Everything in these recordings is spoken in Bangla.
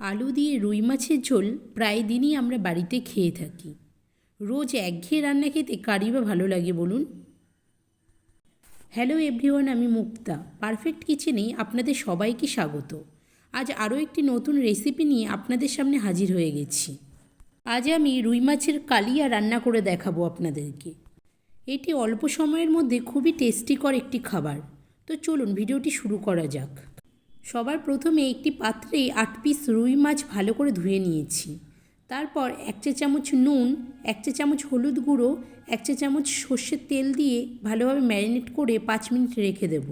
আলু দিয়ে রুই মাছের ঝোল প্রায় দিনই আমরা বাড়িতে খেয়ে থাকি। রোজ একঘেয়ে রান্না খেতে কারই বা ভালো লাগে বলুন? হ্যালো এভরিওয়ান, আমি মুক্তা। পারফেক্ট কিচেনে আপনাদের সবাইকে স্বাগত। আজ আরও একটি নতুন রেসিপি নিয়ে আপনাদের সামনে হাজির হয়ে গেছি। আজ আমি রুই মাছের কালিয়া রান্না করে দেখাবো আপনাদেরকে। এটি অল্প সময়ের মধ্যে খুবই টেস্টিকর একটি খাবার। তো চলুন ভিডিওটি শুরু করা যাক। সবার প্রথমে একটি পাত্রে 8 পিস রুই মাছ ভালো করে ধুয়ে নিয়েছি। তারপর 1 চা চামচ নুন, 1 চা চামচ হলুদ গুঁড়ো, 1 চা চামচ সর্ষের তেল দিয়ে ভালোভাবে ম্যারিনেট করে 5 মিনিট রেখে দেব।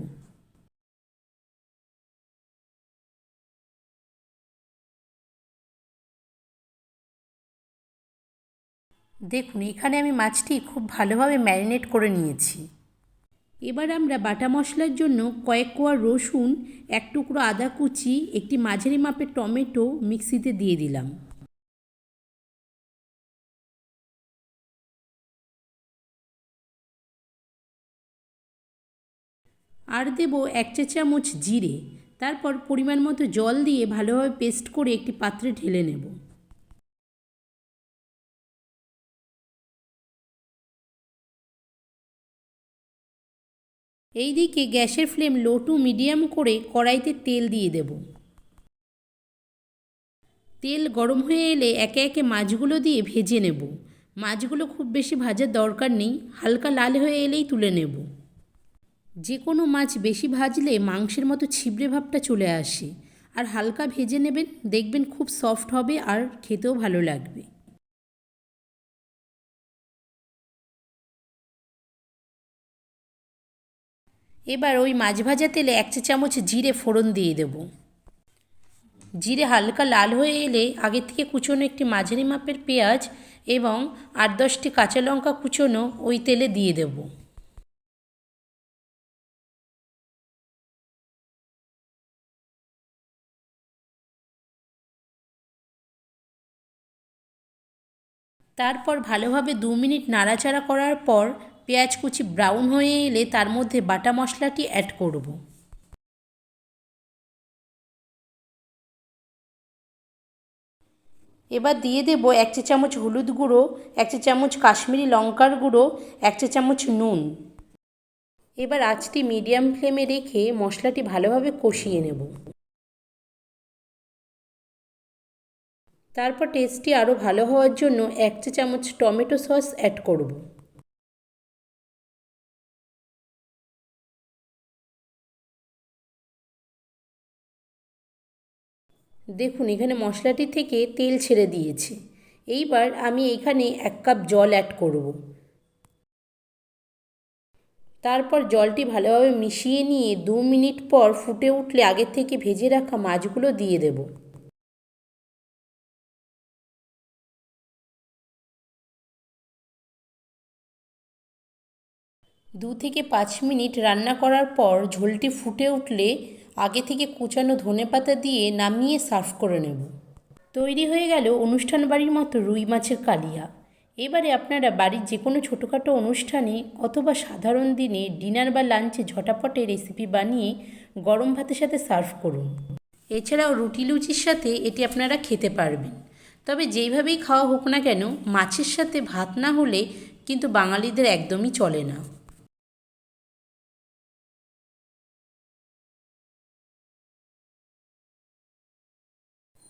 দেখুন, এখানে আমি মাছটি খুব ভালোভাবে ম্যারিনেট করে নিয়েছি। এবার আমরা বাটা মশলার জন্য কয়েক কোয়া রসুন, 1 টুকরো আদা কুচি, একটি মাঝারি মাপের টমেটো মিক্সিতে দিয়ে দিলাম। আর দেব 1 চা চামচ জিরে। তারপর পরিমাণ মতো জল দিয়ে ভালোভাবে পেস্ট করে একটি পাত্রে ঢেলে নেব। এই দিকে গ্যাসের ফ্লেম লো টু মিডিয়াম করে কড়াইতে তেল দিয়ে দেব। তেল গরম হয়ে এলে একে একে মাছগুলো দিয়ে ভেজে নেব। মাছগুলো খুব বেশি ভাজার দরকার নেই, হালকা লাল হয়ে এলেই তুলে নেব। যে কোনো মাছ বেশি ভাজলে মাংসের মতো ছিবড়ে ভাবটা চলে আসে। আর হালকা ভেজে নেবেন, দেখবেন খুব সফট হবে আর খেতেও ভালো লাগবে। এবার ওই মাছ ভাজা তেলে 1 চা চামচ জিরে ফোড়ন দিয়ে দেব। জিরে হালকা লাল হয়ে এলে আগে থেকে কুচোনো একটি মাঝারি মাপের পেঁয়াজ এবং 8-10টি কাঁচা লঙ্কা কুচোনো ওই তেলে দিয়ে দেব। তারপর ভালোভাবে 2 মিনিট নাড়াচাড়া করার পর পেঁয়াজ কুচি ব্রাউন হয়ে এলে তার মধ্যে বাটা মশলাটি অ্যাড করব। এবার দিয়ে দেব 1 চা চামচ হলুদ গুঁড়ো, 1 চা চামচ কাশ্মীরি লঙ্কার গুঁড়ো, 1 চা চামচ নুন। এবার আঁচটি মিডিয়াম ফ্লেমে রেখে মশলাটি ভালোভাবে কষিয়ে নেব। তারপর টেস্টটি আরও ভালো হওয়ার জন্য 1 চা চামচ টমেটো সস অ্যাড করব। দেখুন, এখানে মশলাটি থেকে তেল ছেড়ে দিয়েছে। এইবার আমি এখানে 1 কাপ জল অ্যাড করব। তারপর জলটি ভালোভাবে মিশিয়ে নিয়ে 2 মিনিট পর ফুটে উঠলে আগের থেকে ভেজে রাখা মাছগুলো দিয়ে দেব। দু থেকে 5 মিনিট রান্না করার পর ঝোলটি ফুটে উঠলে আগে থেকে কুচানো ধনেপাতা দিয়ে নামিয়ে সার্ভ করে নেব। তৈরি হয়ে গেল অনুষ্ঠান বাড়ির মতো রুই মাছের কালিয়া। এবারে আপনারা বাড়ির যে কোনো ছোটোখাটো অনুষ্ঠানে অথবা সাধারণ দিনে ডিনার বা লাঞ্চে ঝটাপটে রেসিপি বানিয়ে গরম ভাতের সাথে সার্ভ করুন। এছাড়াও রুটি লুচির সাথে এটি আপনারা খেতে পারবেন। তবে যেইভাবেই খাওয়া হোক না কেন, মাছের সাথে ভাত না হলে কিন্তু বাঙালিদের একদমই চলে না।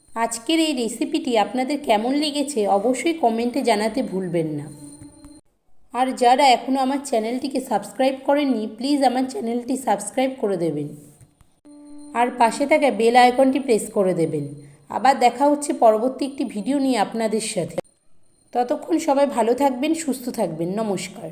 আজকের এই রেসিপিটি আপনাদের কেমন লেগেছে অবশ্যই কমেন্টে জানাতে ভুলবেন না। আর যারা এখনও আমার চ্যানেলটিকে সাবস্ক্রাইব করেননি, প্লিজ আমার চ্যানেলটি সাবস্ক্রাইব করে দেবেন আর পাশে থাকা বেল আইকনটি প্রেস করে দেবেন। আবার দেখা হচ্ছে পরবর্তী একটি ভিডিও নিয়ে আপনাদের সাথে। ততক্ষণ সবাই ভালো থাকবেন, সুস্থ থাকবেন। নমস্কার।